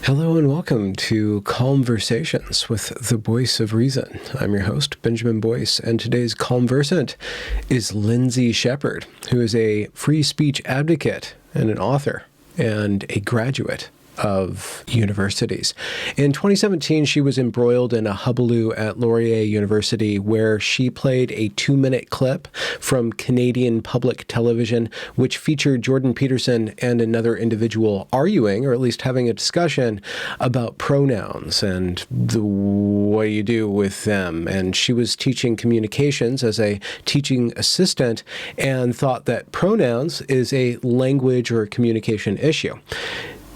Hello and welcome to Conversations with the Voice of Reason. I'm your host, Benjamin Boyce, and today's conversant is Lindsay Shepherd, who is a free speech advocate and an author and a graduate of universities. In 2017, she was embroiled in a hullabaloo at Laurier University where she played a 2-minute clip from Canadian public television, which featured Jordan Peterson and another individual arguing, or at least having a discussion, about pronouns and what you do with them. And she was teaching communications as a teaching assistant and thought that pronouns is a language or communication issue.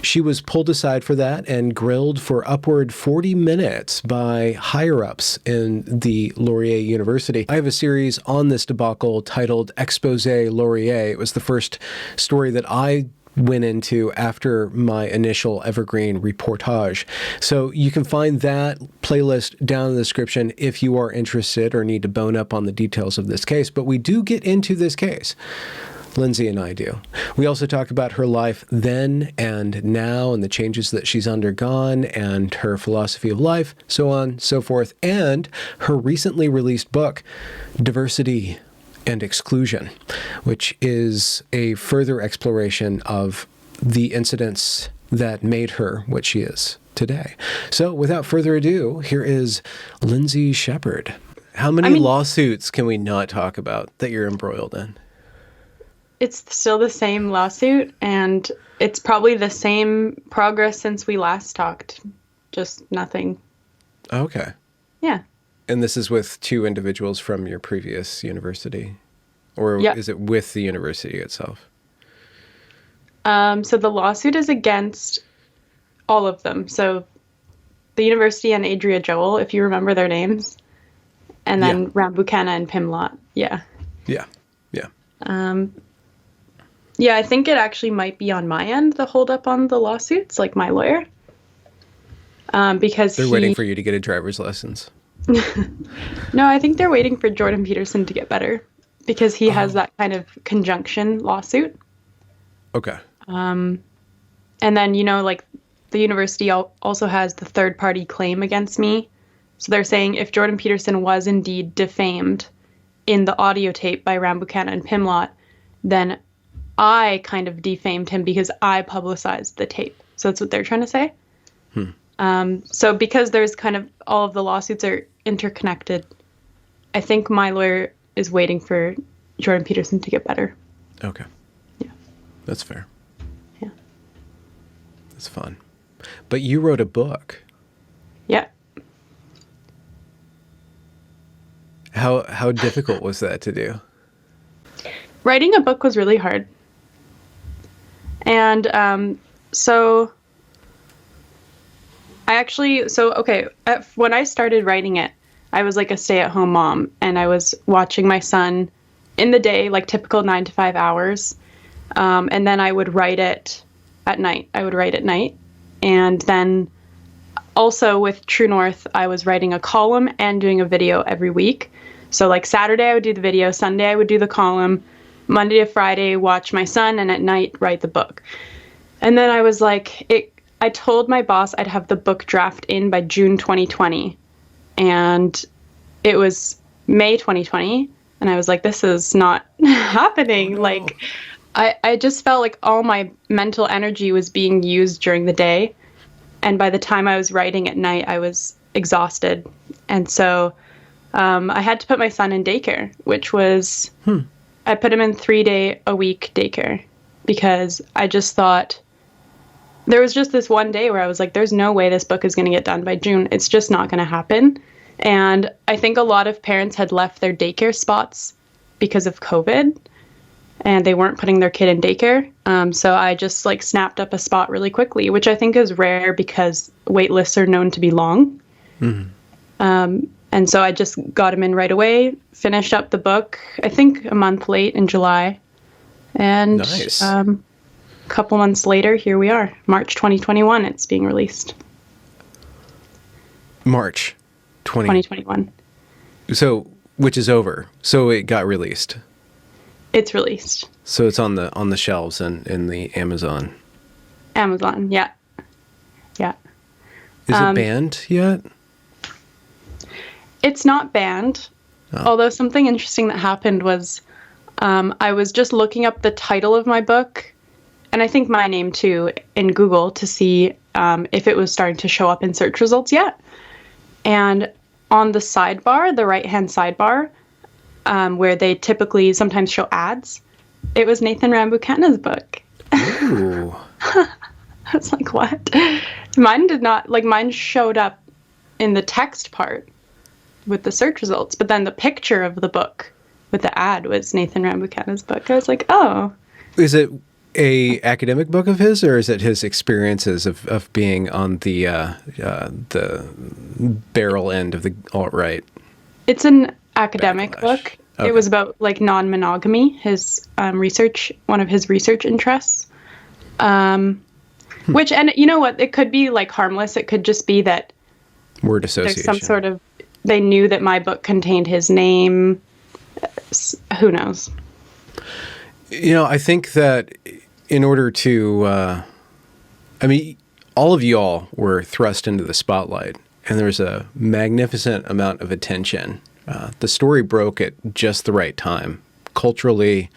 She was pulled aside for that and grilled for upward 40 minutes by higher-ups in the Laurier University. I have a series on this debacle titled Exposé Laurier. It was the first story that I went into after my initial Evergreen reportage. So you can find that playlist down in the description if you are interested or need to bone up on the details of this case. But we do get into this case. Lindsay and I do. We also talk about her life then and now and the changes that she's undergone and her philosophy of life, so on, so forth, and her recently released book, Diversity and Exclusion, which is a further exploration of the incidents that made her what she is today. So without further ado, here is Lindsay Shepherd. How many lawsuits can we not talk about that you're embroiled in? It's still the same lawsuit, and it's probably the same progress since we last talked. Just nothing. Okay. Yeah. And this is with two individuals from your previous university? Or is it with the university itself? So the lawsuit is against all of them. So the university and Adria Joel, if you remember their names. And then Rambukkana and Pimlott. Yeah. Yeah. Yeah, I think it actually might be on my end, the holdup on the lawsuits, like my lawyer. Because they're waiting for you to get a driver's license. No, I think they're waiting for Jordan Peterson to get better because he has that kind of conjunction lawsuit. Okay. And then, like the university also has the third-party claim against me. So they're saying if Jordan Peterson was indeed defamed in the audio tape by Rambukkana and Pimlott, then I kind of defamed him because I publicized the tape. So that's what they're trying to say. So because there's kind of all of the lawsuits are interconnected, I think my lawyer is waiting for Jordan Peterson to get better. Okay. Yeah. That's fair. Yeah. That's fun. But you wrote a book. Yeah. How difficult was that to do? Writing a book was really hard. And so when I started writing it, I was like a stay-at-home mom, and I was watching my son in the day, like typical 9 to 5 hours. And then I would write it at night. And then also with True North, I was writing a column and doing a video every week. So like Saturday, I would do the video. Sunday, I would do the column. Monday to Friday, watch my son, and at night, write the book. And then I was like, I told my boss I'd have the book draft in by June 2020. And it was May 2020. And I was like, this is not happening. No. Like, I just felt like all my mental energy was being used during the day. And by the time I was writing at night, I was exhausted. And so I had to put my son in daycare, which was... I put him in 3-day-a-week daycare because I just thought there was just this one day where I was like, there's no way this book is going to get done by June. It's just not going to happen. And I think a lot of parents had left their daycare spots because of COVID and they weren't putting their kid in daycare. So I just like snapped up a spot really quickly, which I think is rare because wait lists are known to be long. Mm-hmm. And so I just got him in right away, finished up the book, I think a month late in July. And nice. A couple months later, here we are. March 2021, it's being released. March 2021. So, which is over. So it got released. It's released. So it's on the shelves and in the Amazon. Amazon, yeah. Yeah. Is it banned yet? It's not banned. Oh. Although something interesting that happened was I was just looking up the title of my book, and I think my name too, in Google to see if it was starting to show up in search results yet. And on the sidebar, the right-hand sidebar, where they typically sometimes show ads, it was Nathan Rambukkana's book. Ooh. I was like, what? Mine did not, like, mine showed up in the text part with the search results, but then the picture of the book with the ad was Nathan Rambukkana's book. I was like, oh. Is it a academic book of his, or is it his experiences of being on the barrel end of the alt-right? It's an academic book. Okay. It was about, like, non-monogamy, his research, one of his research interests. Which, and you know what, it could be, like, harmless. It could just be that Word association. there's some sort of, they knew that my book contained his name. Who knows? You know, I think that in order to, I mean, all of y'all were thrust into the spotlight, and there was a magnificent amount of attention. The story broke at just the right time, culturally,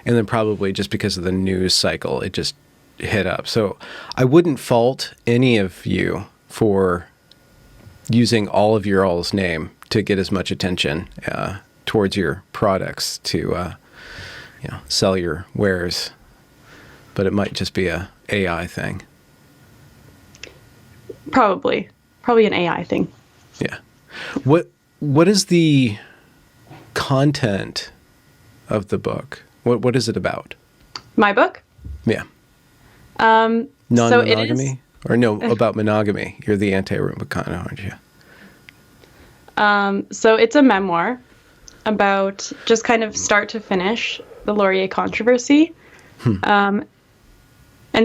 and then probably just because of the news cycle, it just hit up. So I wouldn't fault any of you for using all of your all's name to get as much attention towards your products to sell your wares, but it might just be a AI thing. Probably an AI thing. Yeah. What is the content of the book? What is it about? My book? Yeah. Non-monogamy? So or no, about monogamy. You're the anti-Rambukkana, aren't you? So it's a memoir about just kind of start to finish the Laurier controversy. And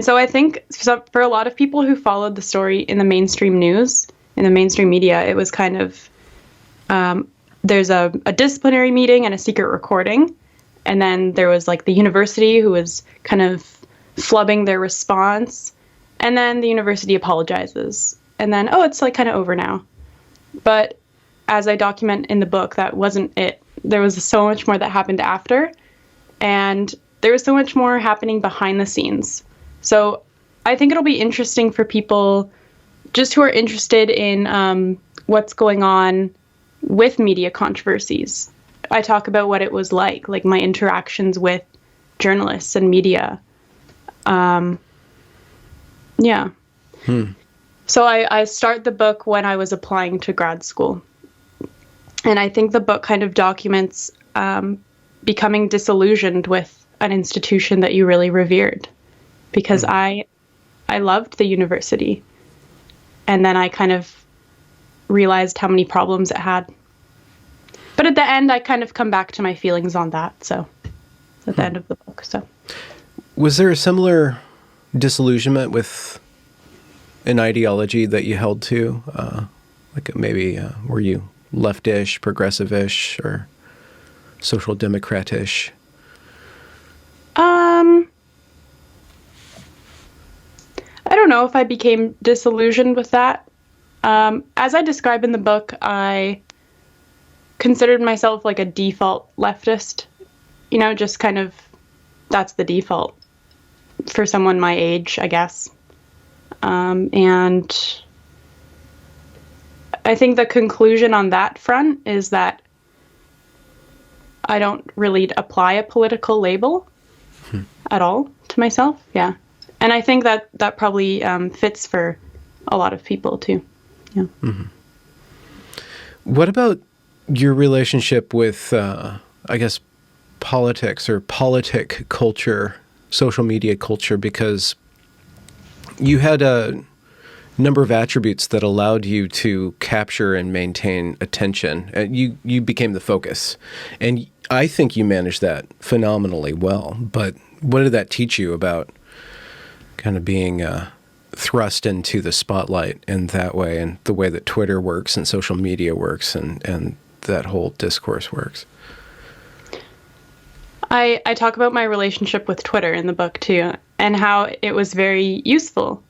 so I think for a lot of people who followed the story in the mainstream news, in the mainstream media, it was kind of, there's a disciplinary meeting and a secret recording. And then there was like the university who was kind of flubbing their response. And then the university apologizes. And then, oh, it's like kind of over now. But as I document in the book, that wasn't it. There was so much more that happened after. And there was so much more happening behind the scenes. So I think it'll be interesting for people just who are interested in what's going on with media controversies. I talk about what it was like my interactions with journalists and media. Yeah. So I start the book when I was applying to grad school. And I think the book kind of documents becoming disillusioned with an institution that you really revered. Because I loved the university. And then I kind of realized how many problems it had. But at the end, I kind of come back to my feelings on that. So at the end of the book. So was there a similar disillusionment with an ideology that you held to? Were you leftish, progressive-ish, or social democrat-ish? I don't know if I became disillusioned with that. As I describe in the book, I considered myself like a default leftist. Just kind of, that's the default for someone my age, I guess. And I think the conclusion on that front is that I don't really apply a political label at all to myself. Yeah. And I think that probably fits for a lot of people too. Yeah. Mm-hmm. What about your relationship with, I guess, politics or politic culture, social media culture? Because you had a number of attributes that allowed you to capture and maintain attention. You became the focus. And I think you managed that phenomenally well. But what did that teach you about kind of being thrust into the spotlight in that way, and the way that Twitter works and social media works and that whole discourse works? I talk about my relationship with Twitter in the book too, and how it was very useful.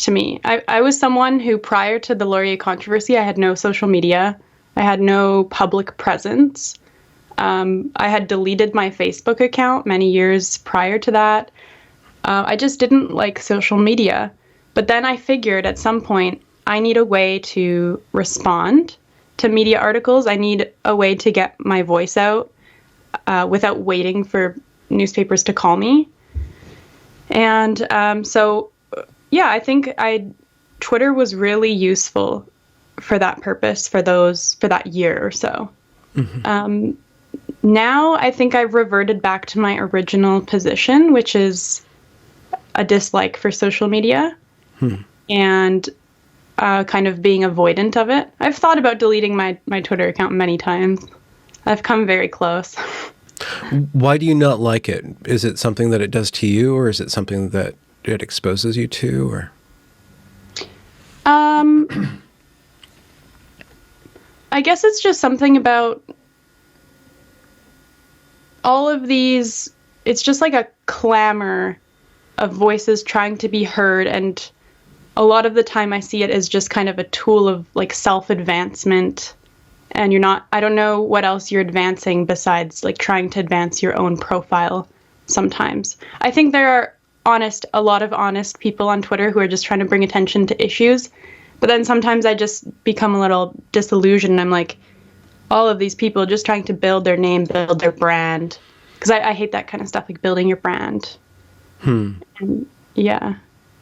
to me. I was someone who, prior to the Laurier controversy, I had no social media. I had no public presence. I had deleted my Facebook account many years prior to that. I just didn't like social media. But then I figured at some point, I need a way to respond to media articles. I need a way to get my voice out without waiting for newspapers to call me. And so, yeah, I think Twitter was really useful for that purpose, for that year or so. Mm-hmm. Now I think I've reverted back to my original position, which is a dislike for social media and kind of being avoidant of it. I've thought about deleting my Twitter account many times. I've come very close. Why do you not like it? Is it something that it does to you, or is it something that it exposes you to, or? I guess it's just something about all of these. It's just like a clamor of voices trying to be heard, and a lot of the time I see it as just kind of a tool of like self-advancement, and I don't know what else you're advancing besides like trying to advance your own profile sometimes. I think there are a lot of honest people on Twitter who are just trying to bring attention to issues, but then sometimes I just become a little disillusioned. I'm like, all of these people just trying to build their name, build their brand, because I hate that kind of stuff, like building your brand. And, yeah.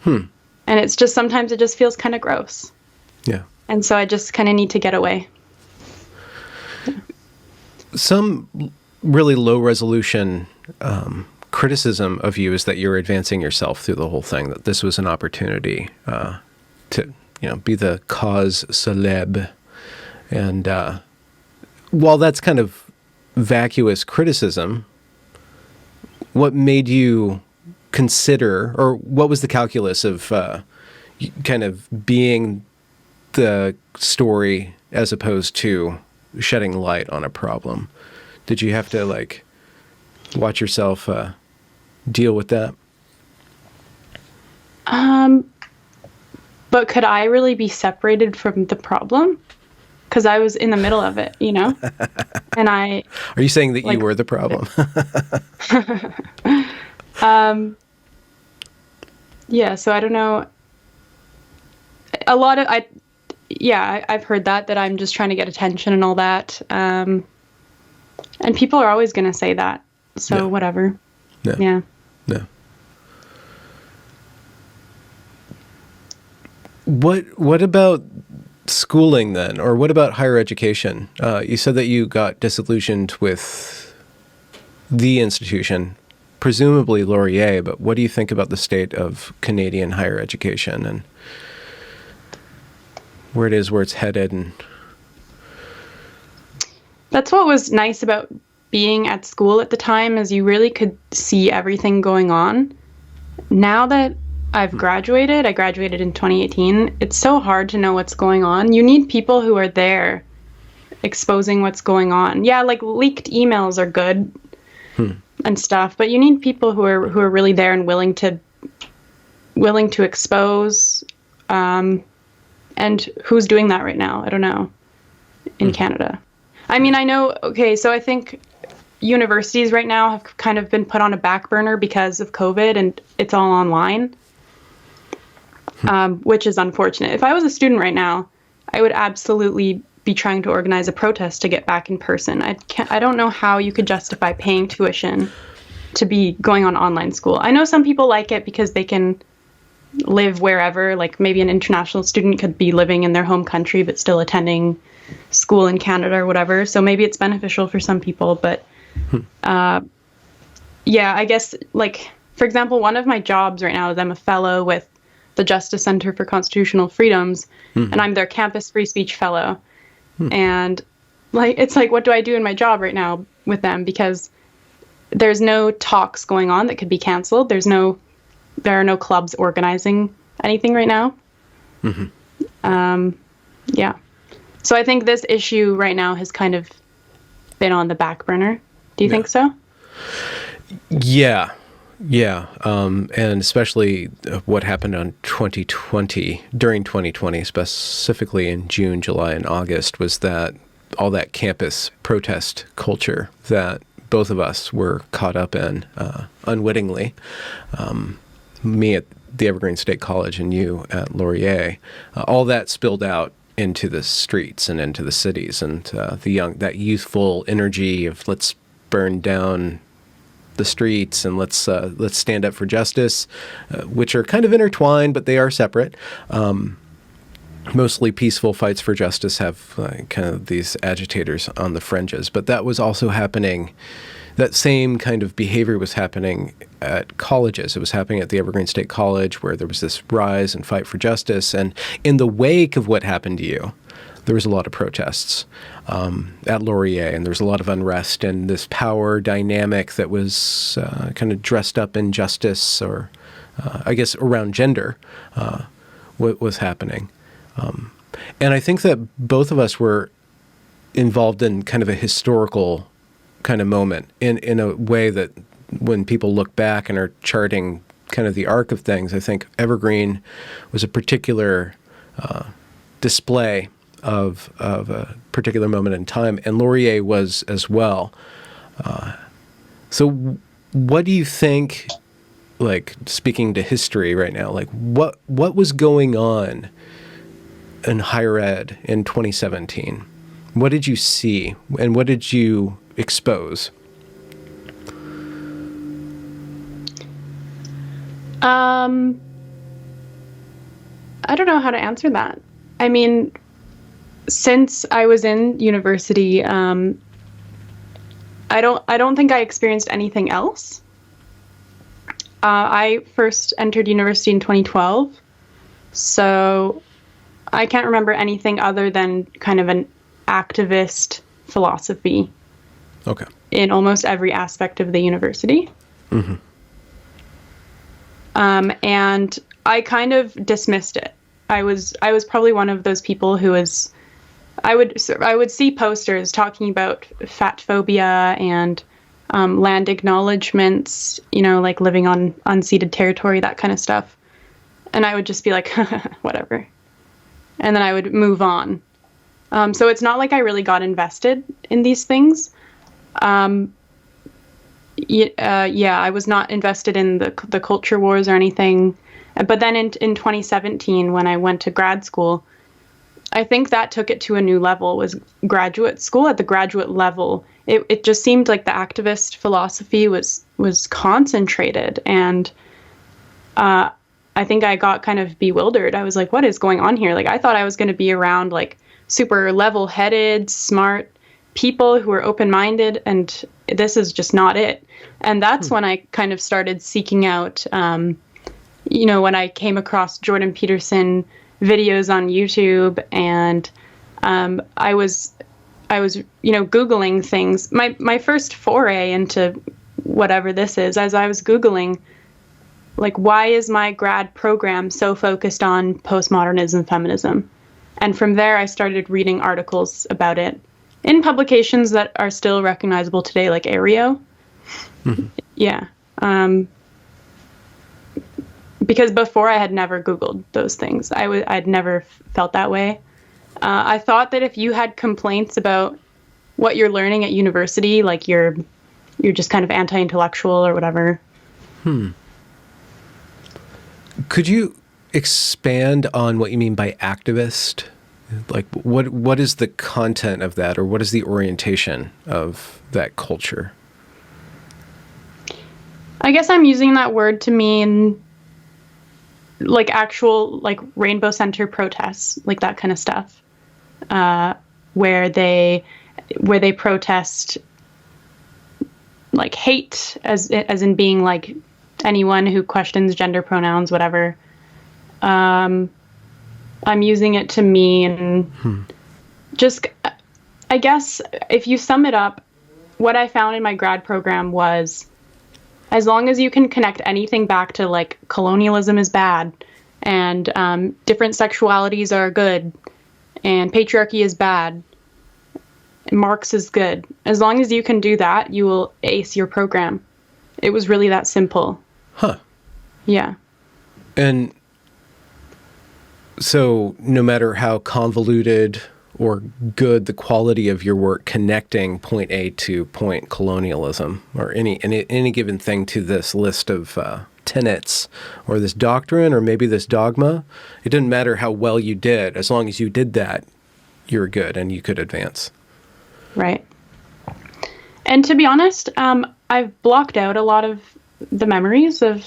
And it's just, sometimes it just feels kind of gross. Yeah. And so I just kind of need to get away. Yeah. Some really low resolution criticism of you is that you're advancing yourself through the whole thing, that this was an opportunity to, be the cause célèbre. And while that's kind of vacuous criticism, what made you consider, or what was the calculus of kind of being the story as opposed to shedding light on a problem? Did you have to like watch yourself deal with that? But could I really be separated from the problem? Because I was in the middle of it, And I... Are you saying that you were the problem? Yeah, so I don't know. I've heard that I'm just trying to get attention and all that. And people are always going to say that. So whatever. Yeah. What about schooling then? Or what about higher education? You said that you got disillusioned with the institution, presumably Laurier, but what do you think about the state of Canadian higher education and where it's headed? And that's what was nice about being at school at the time, is you really could see everything going on. Now that I've graduated, I graduated in 2018, it's so hard to know what's going on. You need people who are there exposing what's going on. Yeah, like leaked emails are good and stuff, but you need people who are really there and willing to expose. And who's doing that right now? I don't know. In Canada. I mean, I know, okay, so I think universities right now have kind of been put on a back burner because of COVID, and it's all online, which is unfortunate. If I was a student right now, I would absolutely be trying to organize a protest to get back in person. I don't know how you could justify paying tuition to be going on online school. I know some people like it because they can live wherever, like maybe an international student could be living in their home country but still attending school in Canada or whatever. So maybe it's beneficial for some people, but yeah, I guess, like, for example, one of my jobs right now is I'm a fellow with the Justice Center for Constitutional Freedoms, and I'm their campus free speech fellow. And like, it's like, what do I do in my job right now with them? Because there's no talks going on that could be canceled. There are no clubs organizing anything right now. Yeah. So I think this issue right now has kind of been on the back burner. Do you think so? Yeah. Yeah, and especially what happened on 2020, during 2020, specifically in June, July, and August, was that all that campus protest culture that both of us were caught up in unwittingly. Me at the Evergreen State College and you at Laurier, all that spilled out into the streets and into the cities, and that youthful energy of let's burn down the streets and let's stand up for justice, which are kind of intertwined, but they are separate. Mostly peaceful fights for justice have kind of these agitators on the fringes, but that was also happening. That same kind of behavior was happening at colleges. It was happening at the Evergreen State College, where there was this rise and fight for justice. And in the wake of what happened to you, there was a lot of protests at Laurier, and there was a lot of unrest and this power dynamic that was kind of dressed up in justice, or I guess around gender, what was happening. And I think that both of us were involved in kind of a historical kind of moment in a way that when people look back and are charting kind of the arc of things, I think Evergreen was a particular display of a particular moment in time, and Laurier was as well. So what do you think, like speaking to history right now, like what was going on in higher ed in 2017? What did you see and what did you expose? I don't know how to answer that. I mean, since I was in university, I don't think I experienced anything else. I first entered university in 2012, so I can't remember anything other than kind of an activist philosophy. Okay. In almost every aspect of the university. Mm-hmm. And I kind of dismissed it. I was probably one of those people who was, I would see posters talking about fat phobia and land acknowledgements, like living on unceded territory, that kind of stuff. And I would just be like, whatever. And then I would move on. So it's not like I really got invested in these things. I was not invested in the culture wars or anything. But then in 2017, when I went to grad school, I think that took it to a new level, was graduate school. At the graduate level, it just seemed like the activist philosophy was concentrated. And I think I got kind of bewildered. I was like, what is going on here? Like, I thought I was going to be around like super level-headed, smart people who are open-minded, and this is just not it. And that's when I kind of started seeking out, when I came across Jordan Peterson videos on YouTube, and I was Googling things. My first foray into whatever this is, as I was Googling, like, why is my grad program so focused on postmodernism, feminism? And from there, I started reading articles about it in publications that are still recognizable today, like Aereo. Mm-hmm. Yeah. Because before I had never Googled those things. I'd never felt that way. I thought that if you had complaints about what you're learning at university, like you're just kind of anti-intellectual or whatever. Could you expand on what you mean by activist? Like, what is the content of that, or what is the orientation of that culture? I guess I'm using that word to mean like actual, like, Rainbow Center protests, like that kind of stuff, where they protest like hate, as in being like anyone who questions gender pronouns, whatever. I'm using it to mean just, I guess, if you sum it up, what I found in my grad program was, as long as you can connect anything back to like colonialism is bad, and different sexualities are good, and patriarchy is bad, and Marx is good. As long as you can do that, you will ace your program. It was really that simple. Huh. Yeah. And so no matter how convoluted or good the quality of your work connecting point A to point colonialism or any given thing to this list of tenets or this doctrine or maybe this dogma, it didn't matter how well you did. As long as you did that, you were good and you could advance. Right. And to be honest, I've blocked out a lot of the memories of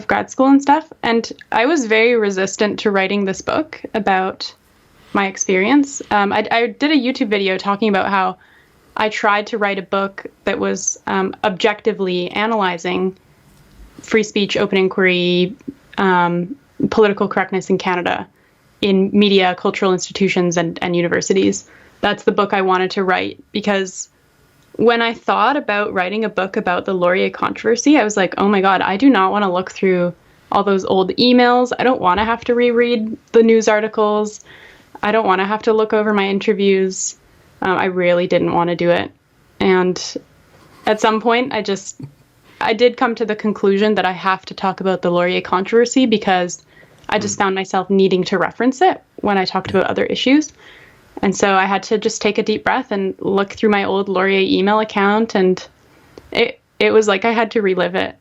grad school and stuff. And I was very resistant to writing this book about my experience. I did a YouTube video talking about how I tried to write a book that was objectively analyzing free speech, open inquiry, political correctness in Canada in media, cultural institutions, and universities. That's the book I wanted to write, because when I thought about writing a book about the Laurier controversy, I was like, oh my God, I do not want to look through all those old emails. I don't want to have to reread the news articles. I don't want to have to look over my interviews. I really didn't want to do it. And at some point, I did come to the conclusion that I have to talk about the Laurier controversy, because I just found myself needing to reference it when I talked about other issues. And so I had to just take a deep breath and look through my old Laurier email account, and it was like I had to relive it.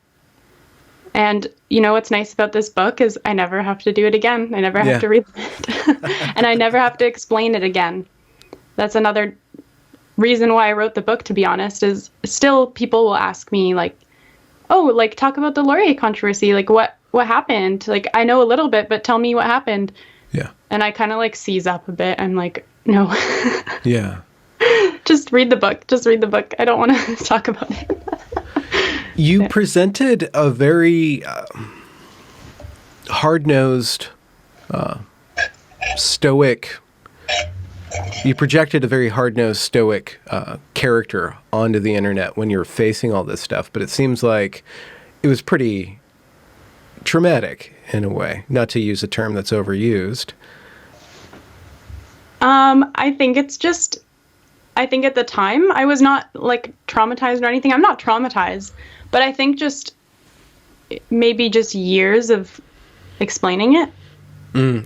And you know what's nice about this book is I never have to do it again. I never have to relive it. And I never have to explain it again. That's another reason why I wrote the book, to be honest, is still people will ask me like, oh, like talk about the Laurier controversy. Like what happened? Like I know a little bit, but tell me what happened. Yeah. And I kind of like seize up a bit. I'm like, no. Yeah. Just read the book. Just read the book. I don't want to talk about it. You presented a very hard-nosed, stoic. You projected a very hard-nosed, stoic character onto the internet when you were facing all this stuff, but it seems like it was pretty traumatic in a way, not to use a term that's overused. I think at the time I was not like traumatized or anything. I'm not traumatized, but I think just maybe just years of explaining it.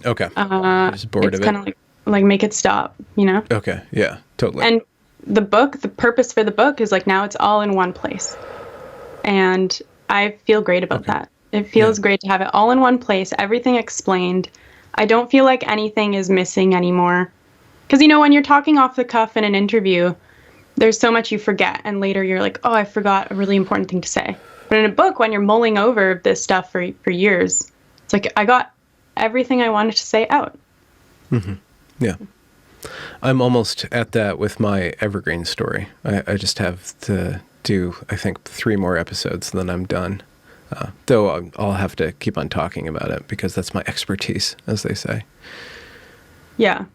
Okay. Just bored of it. It's kind of like make it stop, you know? Okay. Yeah, totally. And the book, the purpose for the book is like now it's all in one place. And I feel great about that. It feels great to have it all in one place, everything explained. I don't feel like anything is missing anymore. Because, you know, when you're talking off the cuff in an interview, there's so much you forget. And later you're like, oh, I forgot a really important thing to say. But in a book, when you're mulling over this stuff for years, it's like I got everything I wanted to say out. Mm-hmm. Yeah. I'm almost at that with my Evergreen story. I just have to do, I think, 3 more episodes, and then I'm done. Though I'll have to keep on talking about it because that's my expertise, as they say. Yeah.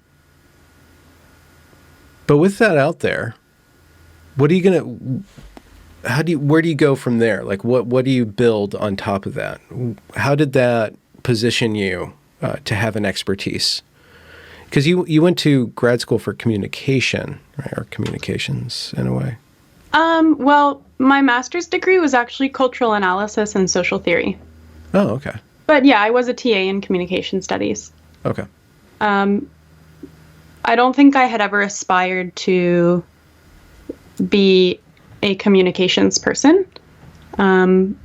But with that out there, what are you where do you go from there? Like, what do you build on top of that? How did that position you to have an expertise? Because you went to grad school for communication, right? Or communications in a way. Well, my master's degree was actually cultural analysis and social theory. Oh, okay. But yeah, I was a TA in communication studies. Okay. I don't think I had ever aspired to be a communications person. I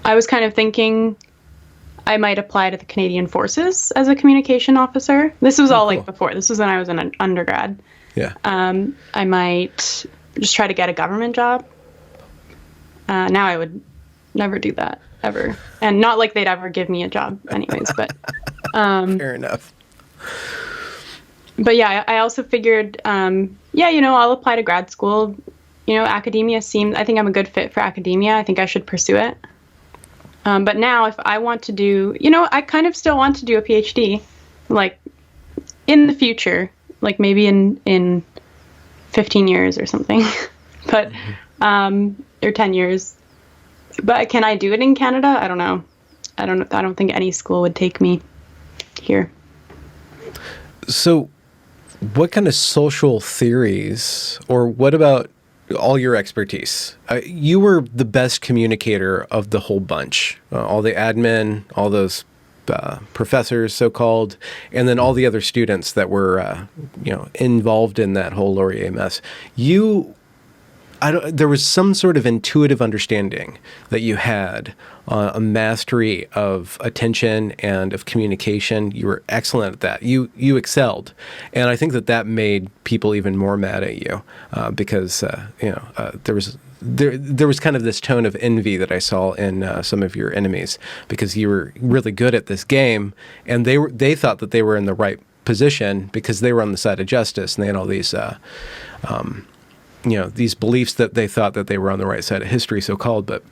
was kind of thinking I might apply to the Canadian Forces as a communication officer. This was all cool. Like before. This was when I was an undergrad. Yeah. I might just try to get a government job. Now I would never do that, ever. And not like they'd ever give me a job anyways, but... Fair enough. But yeah, I also figured, I'll apply to grad school. You know, academia I think I'm a good fit for academia. I think I should pursue it. But now if I want to do, I kind of still want to do a PhD, like in the future, like maybe in 15 years or something, but, or 10 years. But can I do it in Canada? I don't know. I don't think any school would take me here. So what kind of social theories, or what about all your expertise. You were the best communicator of the whole bunch. All the admin, all those professors, so-called, and then all the other students that were, involved in that whole Laurier mess. There was some sort of intuitive understanding that you had, a mastery of attention and of communication. You were excellent at that. You excelled, and I think that made people even more mad at you because there was kind of this tone of envy that I saw in some of your enemies, because you were really good at this game, and they thought that they were in the right position because they were on the side of justice, and they had all these these beliefs that they thought that they were on the right side of history, so-called, but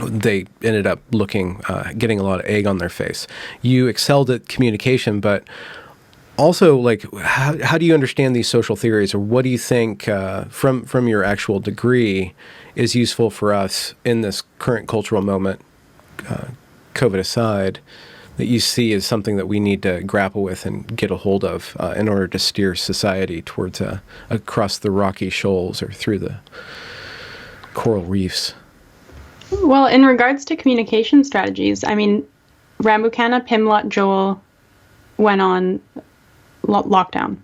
they ended up getting a lot of egg on their face. You excelled at communication, but also, like, how do you understand these social theories, or what do you think from your actual degree is useful for us in this current cultural moment, COVID aside, that you see as something that we need to grapple with and get a hold of in order to steer society towards across the rocky shoals or through the coral reefs? Well, in regards to communication strategies, I mean, Rambukkana, Pimlott, Joel went on lockdown.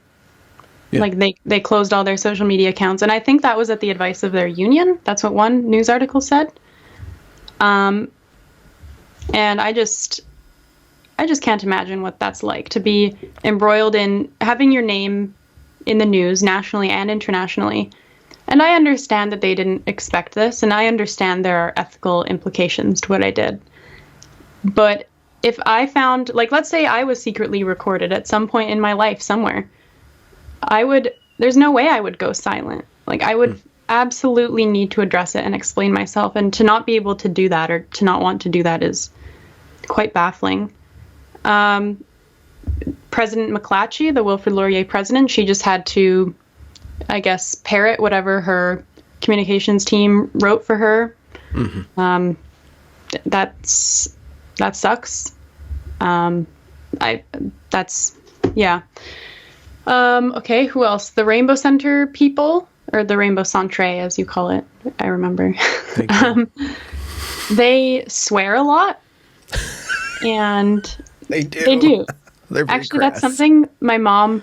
Yeah. Like they closed all their social media accounts, and I think that was at the advice of their union. That's what one news article said. And I just can't imagine what that's like, to be embroiled in having your name in the news nationally and internationally. And I understand that they didn't expect this, and I understand there are ethical implications to what I did. But if I found, like, let's say I was secretly recorded at some point in my life somewhere, there's no way I would go silent. Like, I would absolutely need to address it and explain myself, and to not be able to do that, or to not want to do that, is quite baffling. President McClatchy, the Wilfrid Laurier president, she just had to, I guess, parrot whatever her communications team wrote for her. Mm-hmm. That sucks. Yeah. Okay, who else? The Rainbow Center people, or the Rainbow Centre, as you call it. I remember. They swear a lot. And They do. They're actually crass. That's something my mom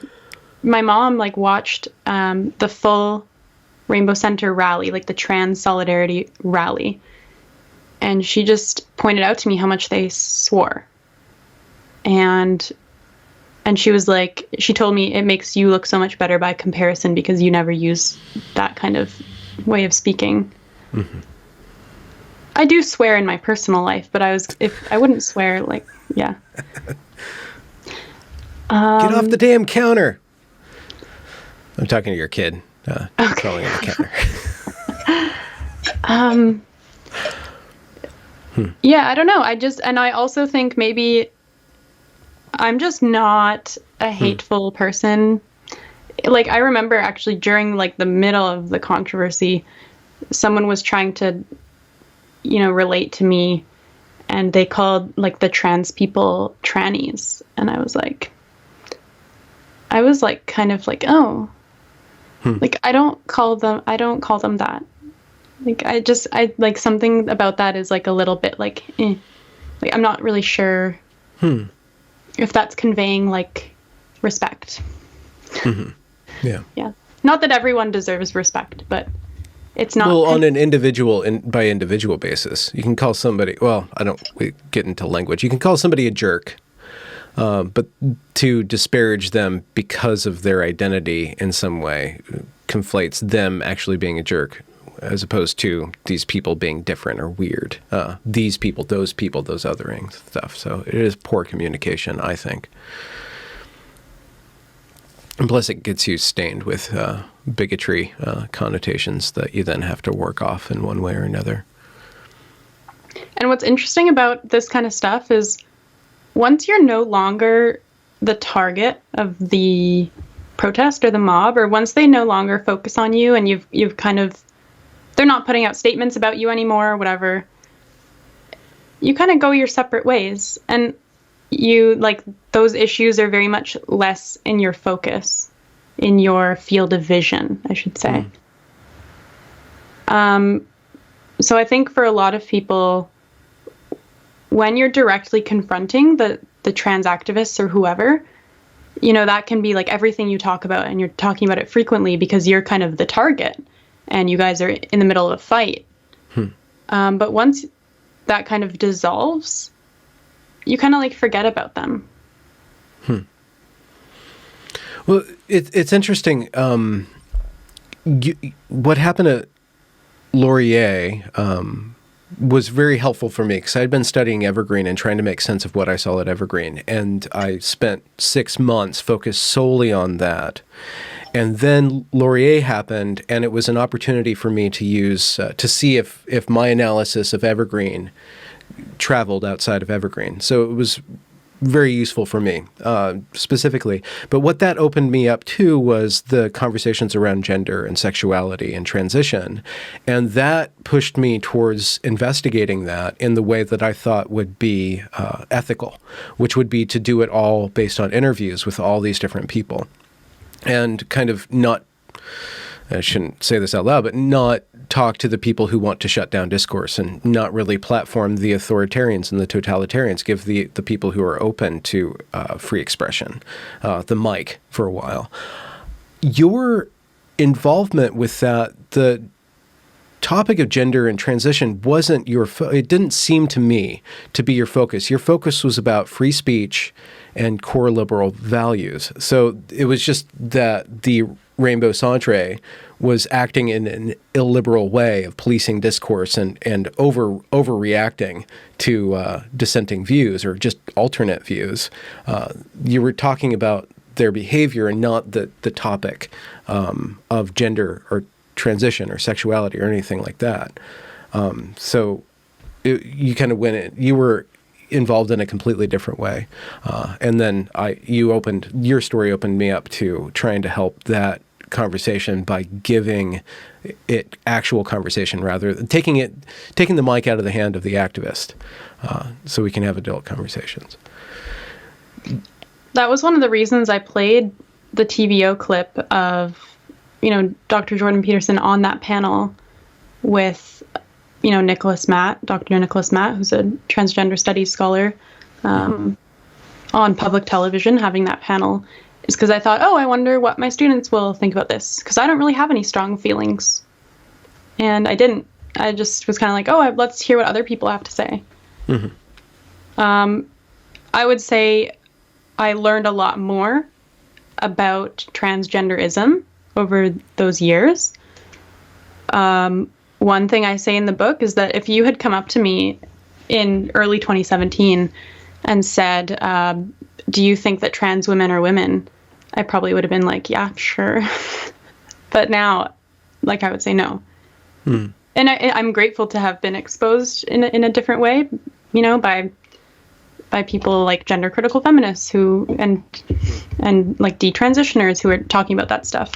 like watched the full Rainbow Center rally, like the trans solidarity rally, and she just pointed out to me how much they swore, and she was like, she told me, it makes you look so much better by comparison because you never use that kind of way of speaking. Mm-hmm. I do swear in my personal life, but if I wouldn't swear, like, yeah. Get off the damn counter. I'm talking to your kid. Okay. Crawling on the counter. Yeah, I don't know. I also think maybe I'm just not a hateful person. Like, I remember actually during, like, the middle of the controversy, someone was trying to, relate to me, and they called, like, the trans people trannies, and I was like kind of like, oh, like, I don't call them that. Like, I like, something about that is, like, a little bit like, like, I'm not really sure if that's conveying, like, respect. Mm-hmm. Yeah. Yeah. Not that everyone deserves respect, but it's not. Well, on an individual by individual basis, you can call somebody, we get into language. You can call somebody a jerk, but to disparage them because of their identity in some way conflates them actually being a jerk, as opposed to these people being different or weird. These people, those othering stuff. So it is poor communication, I think. And plus, it gets you stained with bigotry connotations that you then have to work off in one way or another. And what's interesting about this kind of stuff is, once you're no longer the target of the protest or the mob, or once they no longer focus on you, and you've kind of, they're not putting out statements about you anymore or whatever, you kind of go your separate ways. And you, like, those issues are very much less in your focus, in your field of vision, I should say. So I think for a lot of people, when you're directly confronting the trans activists or whoever, that can be like everything you talk about, and you're talking about it frequently because you're kind of the target and you guys are in the middle of a fight. But once that kind of dissolves, you kind of like forget about them. Well, it's interesting. What happened at Laurier was very helpful for me because I'd been studying Evergreen and trying to make sense of what I saw at Evergreen. And I spent 6 months focused solely on that. And then Laurier happened, and it was an opportunity for me to use, to see if my analysis of Evergreen traveled outside of Evergreen. So it was very useful for me, specifically. But what that opened me up to was the conversations around gender and sexuality and transition. And that pushed me towards investigating that in the way that I thought would be ethical, which would be to do it all based on interviews with all these different people. And kind of not, I shouldn't say this out loud, but not talk to the people who want to shut down discourse and not really platform the authoritarians and the totalitarians, give the people who are open to free expression the mic for a while. Your involvement with that, the topic of gender and transition wasn't it didn't seem to me to be your focus. Your focus was about free speech and core liberal values. So it was just that the Rainbow Centre was acting in an illiberal way of policing discourse and overreacting to dissenting views or just alternate views. You were talking about their behavior and not the topic of gender or transition or sexuality or anything like that. So you kind of went in, you were involved in a completely different way. And then your story opened me up to trying to help that conversation by giving it actual conversation rather than taking the mic out of the hand of the activist, so we can have adult conversations. That was one of the reasons I played the TVO clip of, Dr. Jordan Peterson on that panel with, Dr. Nicholas Matt, who's a transgender studies scholar, on public television, having that panel, is because I thought, I wonder what my students will think about this, because I don't really have any strong feelings. And I didn't. I just was kind of like, let's hear what other people have to say. I would say I learned a lot more about transgenderism over those years. One thing I say in the book is that if you had come up to me in early 2017 and said, do you think that trans women are women? I probably would have been like, yeah, sure. But now, I would say no. And I'm grateful to have been exposed in a different way, by people like gender critical feminists and like detransitioners who are talking about that stuff.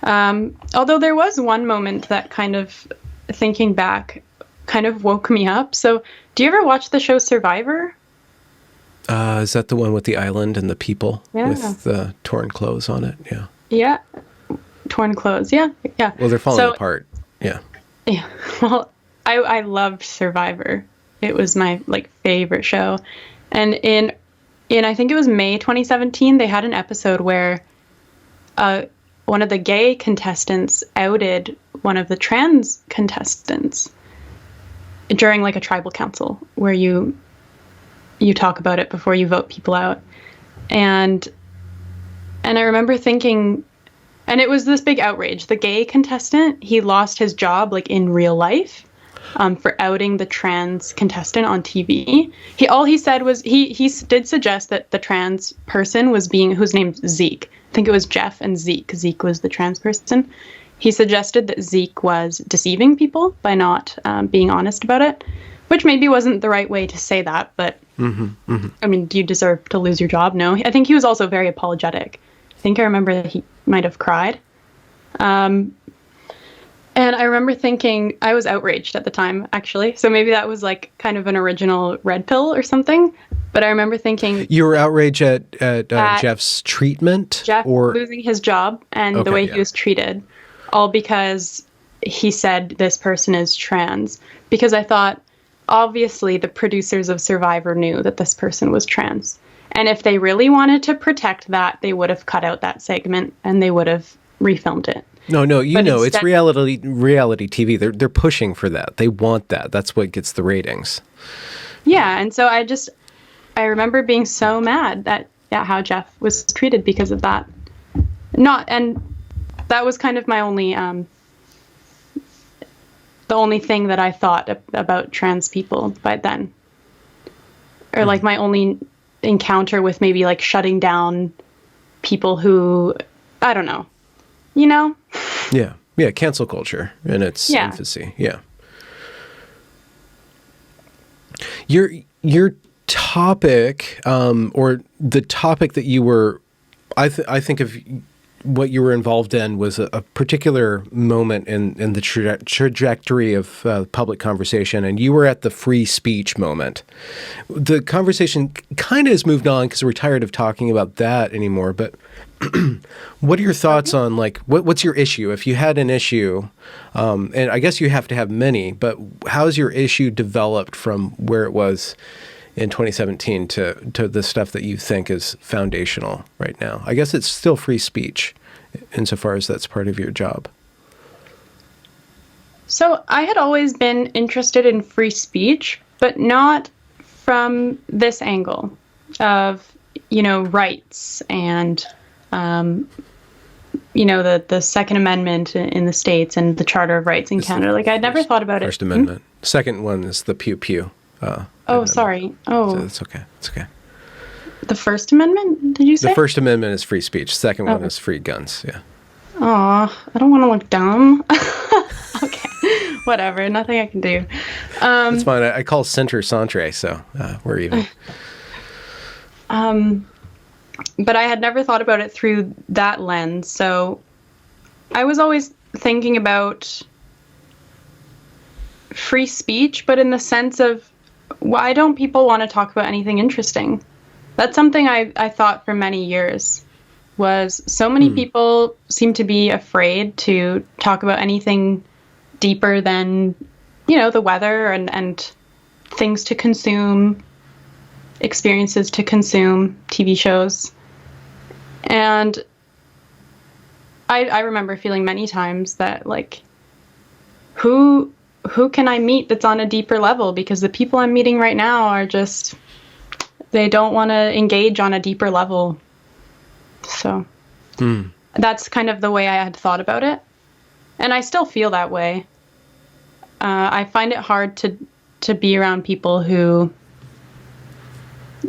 Although there was one moment that kind of, thinking back, kind of woke me up. So do you ever watch the show Survivor? Is that the one with the island and the people with the torn clothes on it? Yeah. Yeah. Torn clothes. Yeah. Yeah. Well, they're falling apart. Yeah. Yeah. Well, I loved Survivor. It was my favorite show. And in I think it was May 2017, they had an episode where one of the gay contestants outed one of the trans contestants during a tribal council where you talk about it before you vote people out. And I remember thinking, and it was this big outrage. The gay contestant, he lost his job in real life for outing the trans contestant on TV. All he said was he did suggest that the trans person was whose name's Zeke. I think it was Jeff and Zeke. Zeke was the trans person. He suggested that Zeke was deceiving people by not being honest about it, which maybe wasn't the right way to say that, but I mean, do you deserve to lose your job? No. I think he was also very apologetic. I think I remember that he might have cried. And I remember thinking, I was outraged at the time, actually. So maybe that was kind of an original red pill or something. But I remember thinking... You were outraged at Jeff's treatment? Jeff losing his job and the way he was treated. All because he said this person is trans, because I thought, obviously, the producers of Survivor knew that this person was trans. And if they really wanted to protect that, they would have cut out that segment and they would have refilmed it. No, But it's instead- reality TV. They're pushing for that. They want that. That's what gets the ratings. Yeah, and so I remember being so mad at how Jeff was treated because of that. And that was kind of my only, the only thing that I thought about trans people by then. Or like my only encounter with maybe like shutting down people who, I don't know, you know? Yeah. Yeah. Cancel culture in its infancy. Yeah. Your topic, or the topic that you were, I think of what you were involved in was a particular moment in the trajectory of public conversation, and you were at the free speech moment. The conversation kind of has moved on because we're tired of talking about that anymore, but what are your thoughts on, like, what's your issue? If you had an issue, and I guess you have to have many, but how's your issue developed from where it was in 2017 to the stuff that you think is foundational right now? I guess it's still free speech insofar as that's part of your job. So I had always been interested in free speech, but not from this angle of, rights and, the Second Amendment in the States and the Charter of Rights in Canada. Like, I'd never thought about it. First Amendment. Second one is the pew pew. Sorry. Oh, So it's okay. It's okay. The First Amendment, did you say? The First Amendment is free speech. Second one is free guns. Yeah. Aw, I don't want to look dumb. Okay, whatever. Nothing I can do. That's fine. I call center centre, so we're even. But I had never thought about it through that lens. So I was always thinking about free speech, but in the sense of, why don't people want to talk about anything interesting? That's something I thought for many years, was so many people seem to be afraid to talk about anything deeper than, the weather and things to consume, experiences to consume, TV shows. And I remember feeling many times that, like, who can I meet that's on a deeper level? Because the people I'm meeting right now are just, they don't want to engage on a deeper level. So that's kind of the way I had thought about it. And I still feel that way. I find it hard to be around people who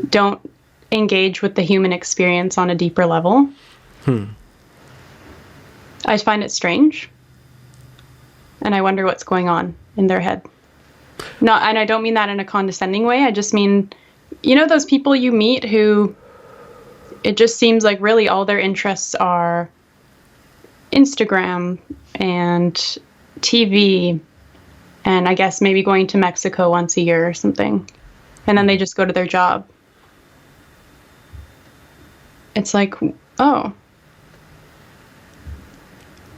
don't engage with the human experience on a deeper level. I find it strange. And I wonder what's going on in their head. And I don't mean that in a condescending way. I just mean, those people you meet who it just seems like really all their interests are Instagram and TV, and I guess maybe going to Mexico once a year or something. And then they just go to their job. It's like, oh.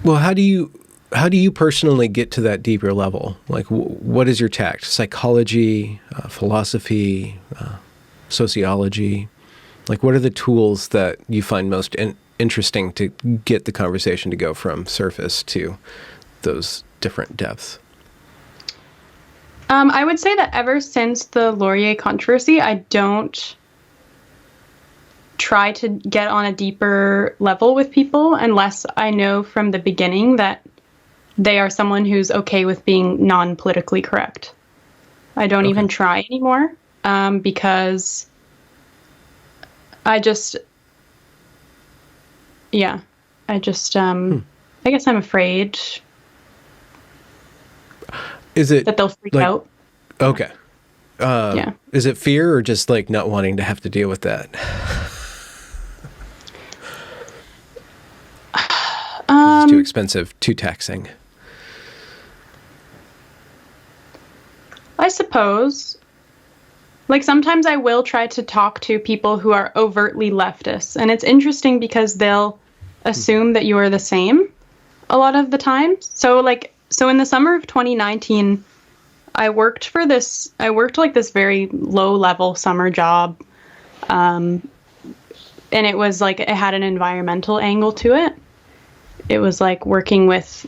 Well, how do you personally get to that deeper level? Like, what is your tact? Psychology, philosophy, sociology? Like, what are the tools that you find most interesting to get the conversation to go from surface to those different depths? I would say that ever since the Laurier controversy, I don't try to get on a deeper level with people unless I know from the beginning that they are someone who's okay with being non-politically correct. I don't even try anymore because I guess I'm afraid that they'll freak out. Okay. Yeah. Is it fear or just like not wanting to have to deal with that? It's too expensive, too taxing. I suppose. Like, sometimes I will try to talk to people who are overtly leftists, and it's interesting because they'll assume that you are the same a lot of the time. So, like, so in the summer of 2019, I worked like this very low level summer job. And it was like, it had an environmental angle to it. It was like working with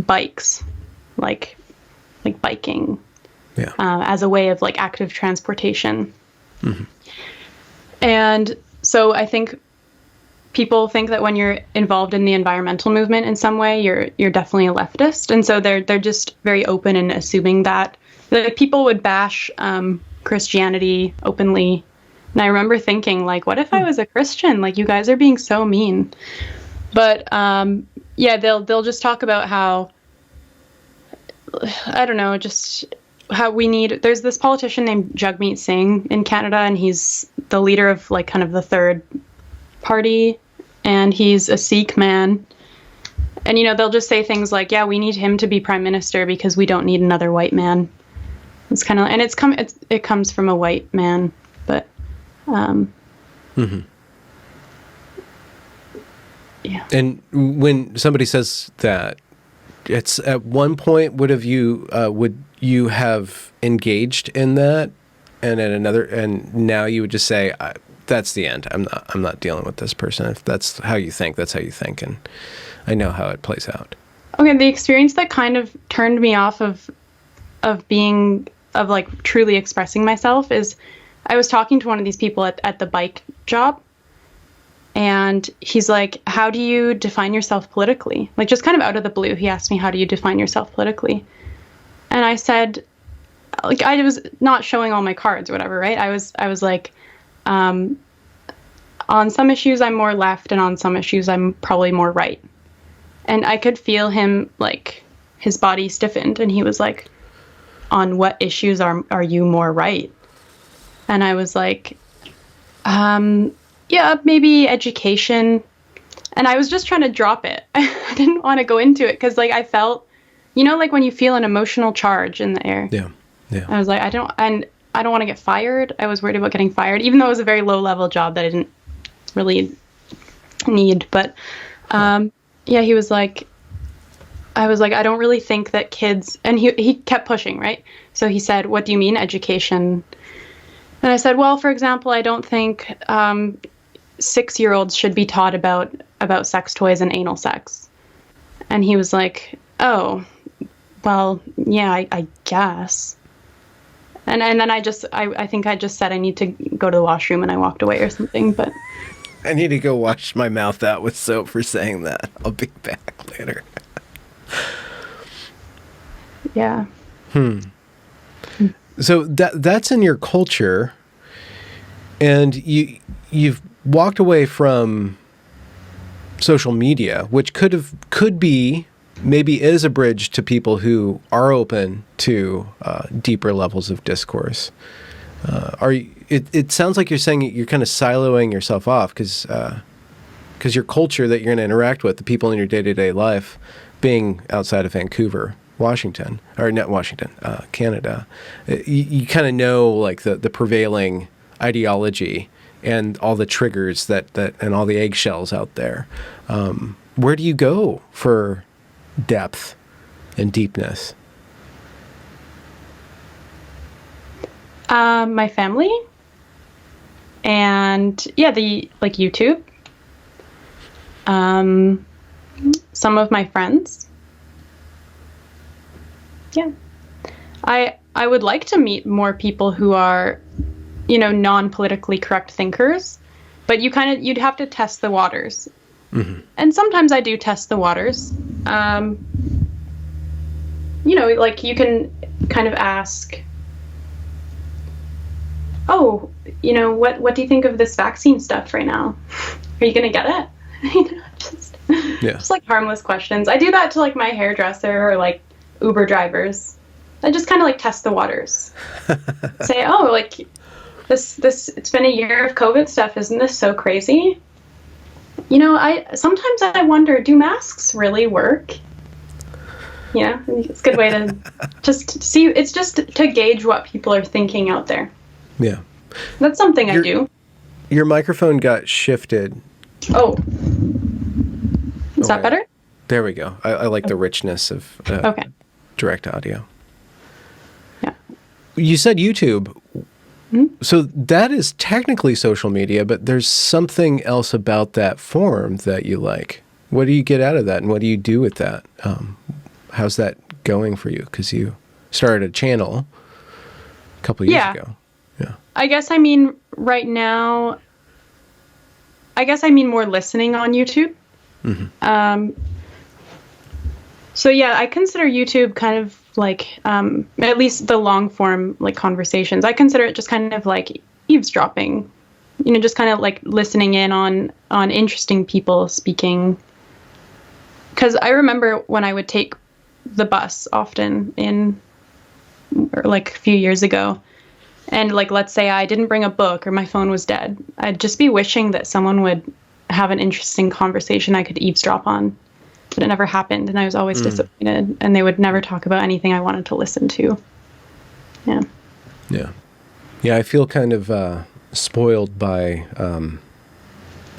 bikes, like biking, as a way of like active transportation. Mm-hmm. And so I think people think that when you're involved in the environmental movement in some way, you're definitely a leftist. And so they're just very open in assuming that people would bash Christianity openly. And I remember thinking, like, what if I was a Christian? Like, you guys are being so mean. But they'll just talk about how, I don't know, just how there's this politician named Jagmeet Singh in Canada, and he's the leader of like kind of the third party, and he's a Sikh man. And, you know, they'll just say things like, yeah, we need him to be prime minister because we don't need another white man. It's kind of, and it comes from a white man, but, mm-hmm. Yeah. And when somebody says that, it's at one point, would you have engaged in that, and at another, and now you would just say, that's the end. I'm not dealing with this person. If that's how you think, that's how you think, and I know how it plays out. Okay, the experience that kind of turned me off of like truly expressing myself is, I was talking to one of these people at the bike job, and he's like, how do you define yourself politically? Like, just kind of out of the blue, he asked me, how do you define yourself politically? And I said, like, I was not showing all my cards or whatever, right? I was like, on some issues I'm more left, and on some issues I'm probably more right. And I could feel him, like, his body stiffened, and he was like, on what issues are you more right? And I was like, yeah, maybe education. And I was just trying to drop it. I didn't want to go into it because, like, I felt, you know, like when you feel an emotional charge in the air. Yeah. I was like, I don't want to get fired. I was worried about getting fired, even though it was a very low level job that I didn't really need. But he was like, I was like, I don't really think that kids, and he kept pushing, right? So he said, what do you mean education? And I said, well, for example, I don't think 6-year-olds should be taught about sex toys and anal sex. And he was like, oh, well, yeah, I guess. And then I think I just said I need to go to the washroom, and I walked away or something. But I need to go wash my mouth out with soap for saying that. I'll be back later. Yeah. So that's in your culture, and you've walked away from social media, which could be maybe is a bridge to people who are open to deeper levels of discourse. It sounds like you're saying you're kind of siloing yourself off because your culture that you're going to interact with, the people in your day-to-day life, being outside of Vancouver, Washington, or not Washington, Canada, you kind of know like the prevailing ideology and all the triggers that and all the eggshells out there. Where do you go for depth and deepness? My family, and the like YouTube. Some of my friends. Yeah. I would like to meet more people who are, you know, non-politically correct thinkers, but you'd have to test the waters. Mm-hmm. And sometimes I do test the waters. You know, like you can kind of ask, oh, you know, what do you think of this vaccine stuff right now? Are you going to get it? You know, just like harmless questions. I do that to like my hairdresser or like Uber drivers. I just kind of like test the waters. Say, oh, like this, it's been a year of COVID stuff. Isn't this so crazy? You know, sometimes I wonder, do masks really work? Yeah, I think it's a good way to just see. It's just to gauge what people are thinking out there. Yeah. That's something I do. Your microphone got shifted. Oh. Is that better? There we go. I like the richness of Okay. direct audio. Yeah. You said YouTube. So that is technically social media, but there's something else about that form that you like. What do you get out of that, and what do you do with that? How's that going for you? Because you started a channel a couple years ago. Yeah. I guess I mean right now, more listening on YouTube. So yeah, I consider YouTube kind of like, at least the long form, like conversations. I consider it just kind of like eavesdropping, just kind of like listening in on interesting people speaking. Because I remember when I would take the bus often like a few years ago, and like, let's say I didn't bring a book or my phone was dead, I'd just be wishing that someone would have an interesting conversation I could eavesdrop on. But it never happened, and I was always disappointed, and they would never talk about anything I wanted to listen to. Yeah. Yeah, I feel kind of spoiled by,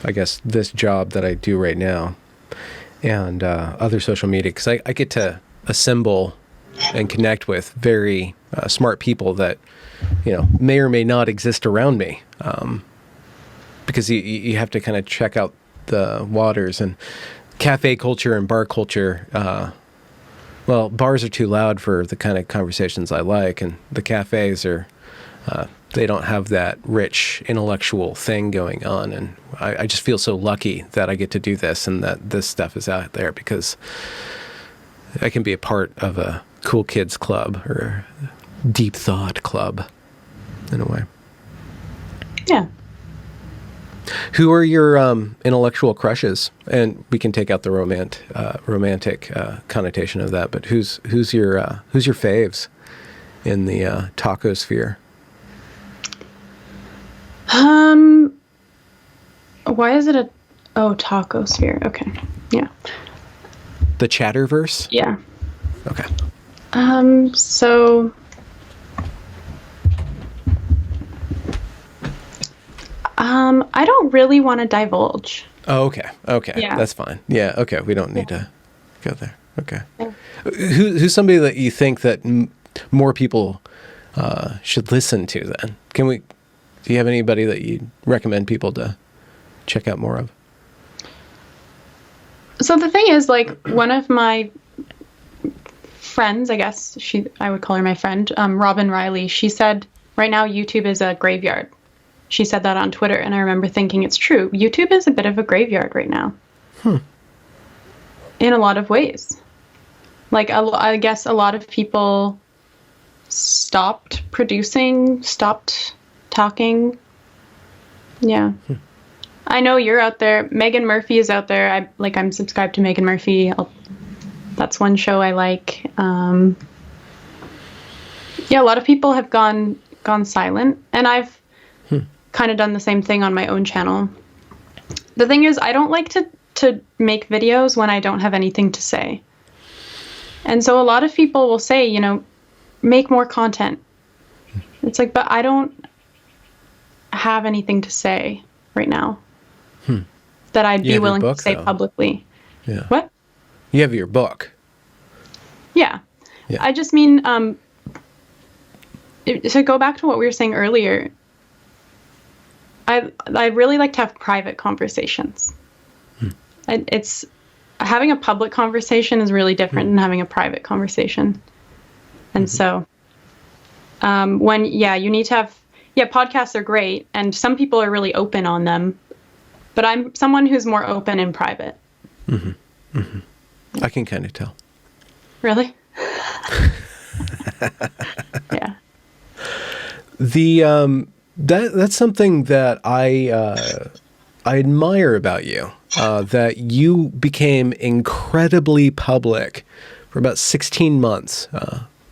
I guess, this job that I do right now and other social media, because I get to assemble and connect with very smart people that, may or may not exist around me, because you have to kind of check out the waters. And cafe culture and bar culture, well, bars are too loud for the kind of conversations I like, and the cafes are, they don't have that rich intellectual thing going on. And I just feel so lucky that I get to do this and that this stuff is out there, because I can be a part of a cool kids club or a deep thought club in a way. Yeah. Who are your intellectual crushes? And we can take out the romantic connotation of that. But who's your faves in the taco sphere? Why is it taco sphere? Okay, yeah. The Chatterverse? Yeah. Okay. So. I don't really want to divulge. Oh, okay. Okay. Yeah. That's fine. Yeah. Okay. We don't need to go there. Okay. Yeah. Who's somebody that you think that more people should listen to then? Do you have anybody that you recommend people to check out more of? So the thing is, like, one of my friends, I guess I would call her my friend, Robin Riley, she said right now YouTube is a graveyard. She said that on Twitter, and I remember thinking it's true. YouTube is a bit of a graveyard right now. In a lot of ways. Like, I guess a lot of people stopped producing, stopped talking. Yeah. I know you're out there. Megan Murphy is out there. I'm subscribed to Megan Murphy. That's one show I like. Yeah, a lot of people have gone silent, and I've kind of done the same thing on my own channel. The thing is, I don't like to make videos when I don't have anything to say. And so a lot of people will say, make more content. It's like, but I don't have anything to say right now that I'd be willing to say publicly. Yeah. What? You have your book. Yeah. I just mean, to go back to what we were saying earlier, I really like to have private conversations. It's having a public conversation is really different than having a private conversation. And so when you need to have podcasts are great, and some people are really open on them, but I'm someone who's more open in private. I can kind of tell. Really? Yeah. That's something that I admire about you, that you became incredibly public for about 16 months,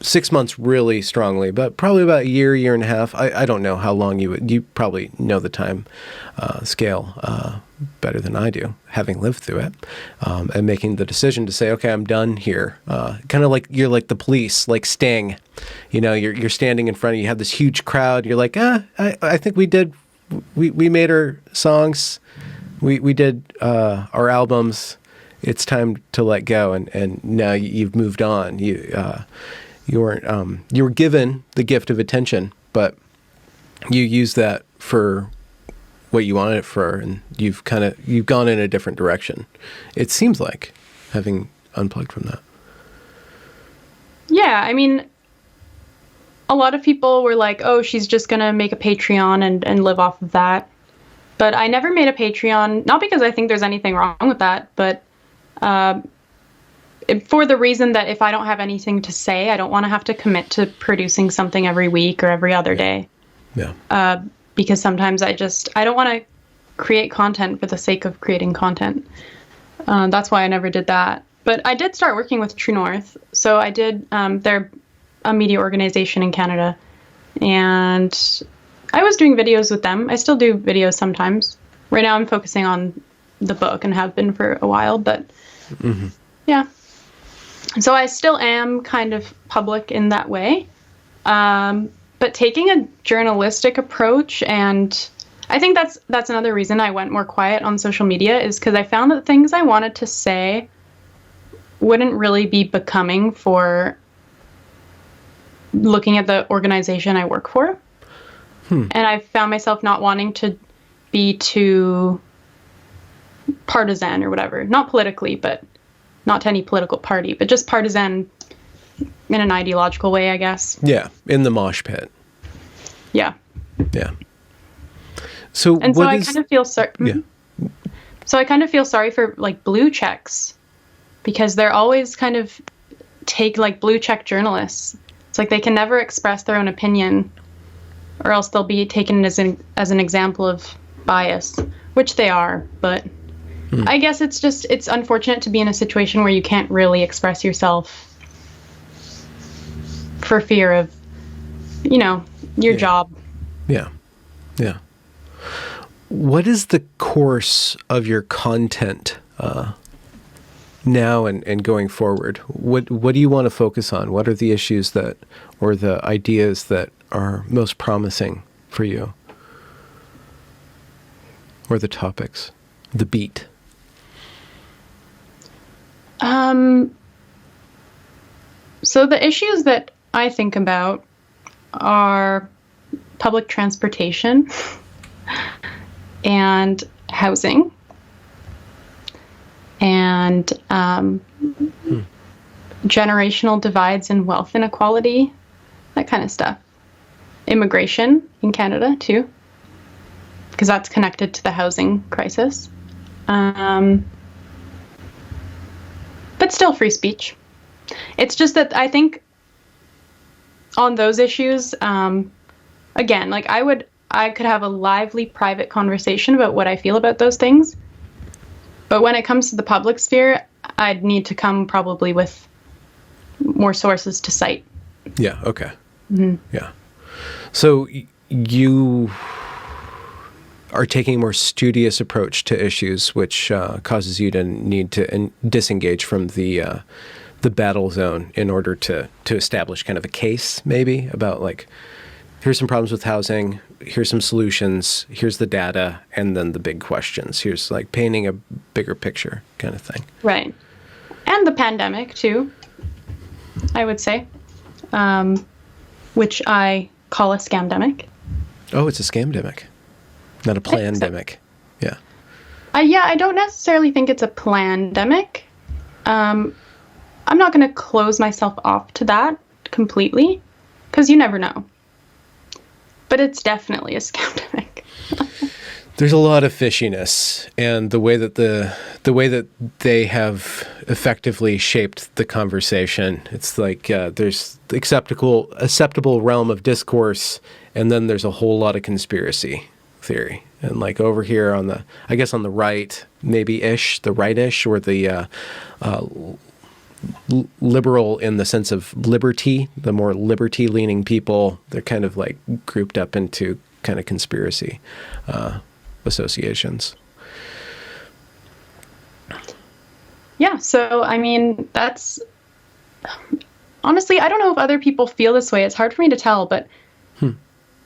6 months really strongly, but probably about a year and a half. I don't know how long you probably know the time scale better than I do, having lived through it, and making the decision to say, okay, I'm done here. Kind of like you're like the police, like Sting. You're standing in front of you have this huge crowd. You're like, I think we made our songs, we did our albums, it's time to let go, and now you've moved on. You weren't you were given the gift of attention, but you used that for what you wanted it for, and you've gone in a different direction. It seems like, having unplugged from that. Yeah, I mean, a lot of people were like, "Oh, she's just gonna make a Patreon and live off of that." But I never made a Patreon, not because I think there's anything wrong with that, but for the reason that if I don't have anything to say, I don't want to have to commit to producing something every week or every other day. Yeah. Because sometimes I don't want to create content for the sake of creating content. That's why I never did that. But I did start working with True North. So I did, they're a media organization in Canada. And I was doing videos with them. I still do videos sometimes. Right now I'm focusing on the book and have been for a while, but yeah. So I still am kind of public in that way. But taking a journalistic approach, and I think that's another reason I went more quiet on social media, is because I found that things I wanted to say wouldn't really be becoming for looking at the organization I work for. And I found myself not wanting to be too partisan or whatever. Not politically, but not to any political party, but just partisan in an ideological way, I guess. Yeah, in the mosh pit. Yeah. Yeah. So I kind of feel sorry. Yeah. So I kind of feel sorry for like blue checks, because they're always kind of take like blue check journalists. It's like they can never express their own opinion, or else they'll be taken as an example of bias, which they are. But I guess it's unfortunate to be in a situation where you can't really express yourself for fear of, your job. Yeah. Yeah. What is the course of your content now and going forward? What do you want to focus on? What are the issues or the ideas that are most promising for you? Or the topics? The beat? So the issues that I think about are public transportation and housing and generational divides and wealth inequality, that kind of stuff. Immigration in Canada, too, because that's connected to the housing crisis. But still free speech. It's just that I think on those issues, again, like I could have a lively private conversation about what I feel about those things. But when it comes to the public sphere, I'd need to come probably with more sources to cite. Yeah. Okay. Yeah. So you are taking a more studious approach to issues, which causes you to need to disengage from the battle zone in order to establish kind of a case, maybe, about like, here's some problems with housing, here's some solutions, here's the data, and then the big questions. Here's like painting a bigger picture kind of thing. Right. And the pandemic, too, I would say, which I call a scamdemic. Oh, it's a scamdemic, not a plandemic. Yeah. I don't necessarily think it's a plandemic. I'm not going to close myself off to that completely, because you never know. But it's definitely a scamdemic. There's a lot of fishiness, and the way that they have effectively shaped the conversation. It's like there's the acceptable realm of discourse, and then there's a whole lot of conspiracy theory. And like over here on the right, maybe-ish, the right-ish, or the liberal in the sense of liberty, the more liberty-leaning people, they're kind of like grouped up into kind of conspiracy associations. Yeah, so I mean, that's honestly, I don't know if other people feel this way. It's hard for me to tell, but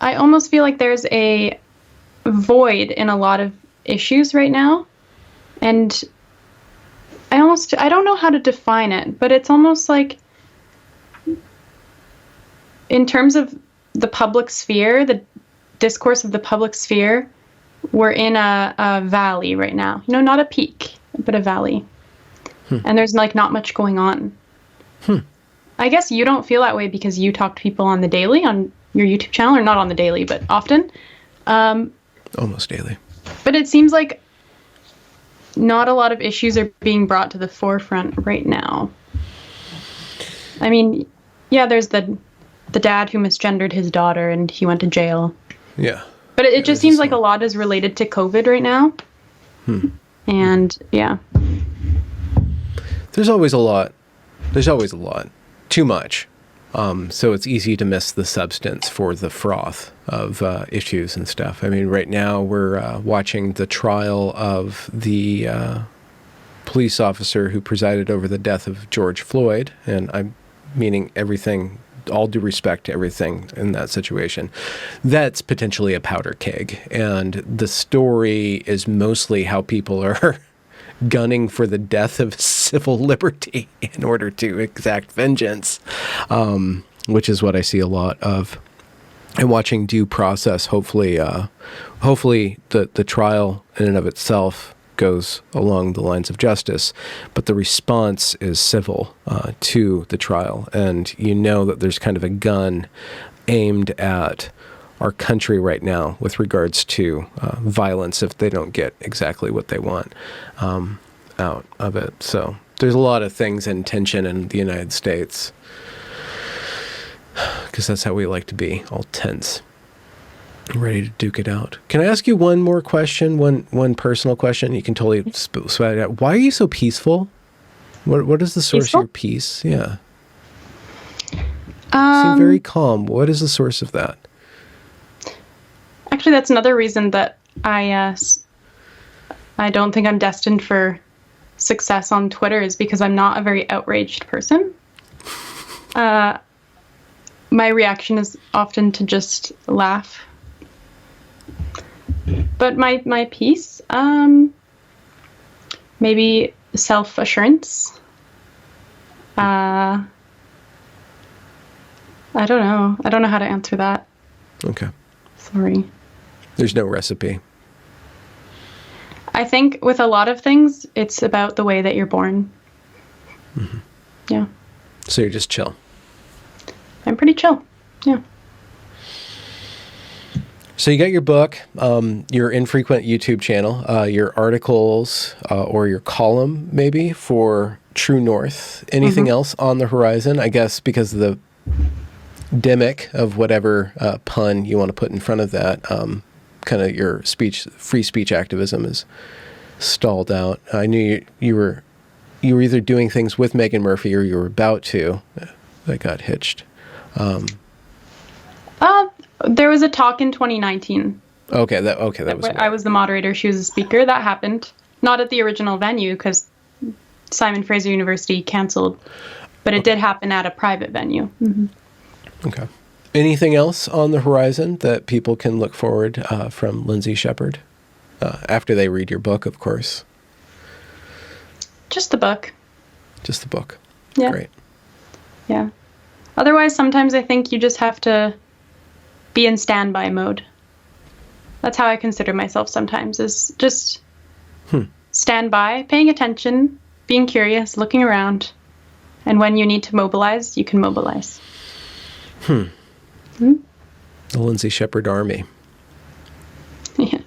I almost feel like there's a void in a lot of issues right now. And I don't know how to define it, but it's almost like in terms of the public sphere, the discourse of the public sphere, we're in a valley right now. Not a peak, but a valley. And there's like not much going on. I guess you don't feel that way because you talk to people on the daily on your YouTube channel, or not on the daily, but often. Almost daily. But it seems like not a lot of issues are being brought to the forefront right now. I mean, yeah, there's the dad who misgendered his daughter and he went to jail. Yeah. But it just seems like a lot is related to COVID right now. And yeah. There's always a lot. Too much. So it's easy to miss the substance for the froth of issues and stuff. I mean, right now we're watching the trial of the police officer who presided over the death of George Floyd. And I'm meaning everything, all due respect to everything in that situation. That's potentially a powder keg. And the story is mostly how people are gunning for the death of civil liberty in order to exact vengeance, which is what I see a lot of. And watching due process, hopefully the trial in and of itself goes along the lines of justice, but the response is civil to the trial. And that there's kind of a gun aimed at our country right now with regards to violence if they don't get exactly what they want out of it. So there's a lot of things in tension in the United States because that's how we like to be, all tense, ready to duke it out. Can I ask you one more question, one personal question? You can totally sweat it out. Why are you so peaceful? What is the source of your peace? Yeah. You seem very calm. What is the source of that? Actually, that's another reason that I don't think I'm destined for success on Twitter, is because I'm not a very outraged person. My reaction is often to just laugh. But my peace, maybe self-assurance. I don't know. I don't know how to answer that. Okay. Sorry. There's no recipe. I think with a lot of things, it's about the way that you're born. Yeah. So you're just chill. I'm pretty chill. Yeah. So you got your book, your infrequent YouTube channel, your articles, or your column maybe for True North. Anything else on the horizon? I guess because of the demic of whatever pun you want to put in front of that, kind of your free speech activism is stalled out. I knew you were either doing things with Megan Murphy or you were about to. That got hitched. There was a talk in 2019. Okay, that was. I was the moderator. She was the speaker. That happened. Not at the original venue because Simon Fraser University canceled, but it did happen at a private venue. Okay. Anything else on the horizon that people can look forward from Lindsay Shepherd after they read your book, of course? Just the book. Just the book. Yeah. Great. Yeah. Otherwise, sometimes I think you just have to be in standby mode. That's how I consider myself sometimes, is just standby, paying attention, being curious, looking around. And when you need to mobilize, you can mobilize. The Lindsay Shepherd Army. Yeah.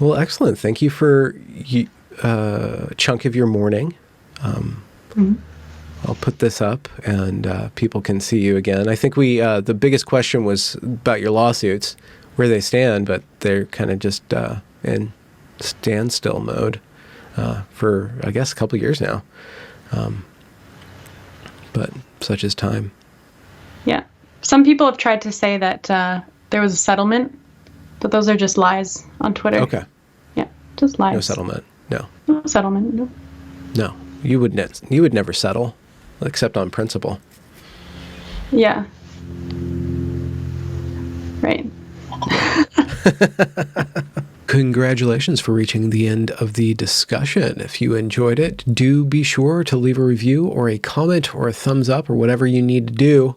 Well, excellent. Thank you for a chunk of your morning. I'll put this up and people can see you again. I think the biggest question was about your lawsuits, where they stand, but they're kind of just in standstill mode for, I guess, a couple of years now. But such is time. Yeah. Some people have tried to say that there was a settlement, but those are just lies on Twitter. Okay. Yeah, just lies. No settlement. No. No settlement. No. No. You would never settle, except on principle. Yeah. Right. Congratulations for reaching the end of the discussion. If you enjoyed it, do be sure to leave a review or a comment or a thumbs up or whatever you need to do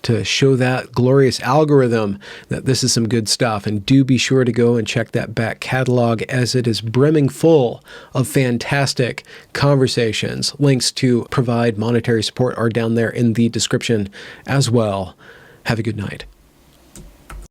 to show that glorious algorithm that this is some good stuff. And do be sure to go and check that back catalog, as it is brimming full of fantastic conversations. Links to provide monetary support are down there in the description as well. Have a good night.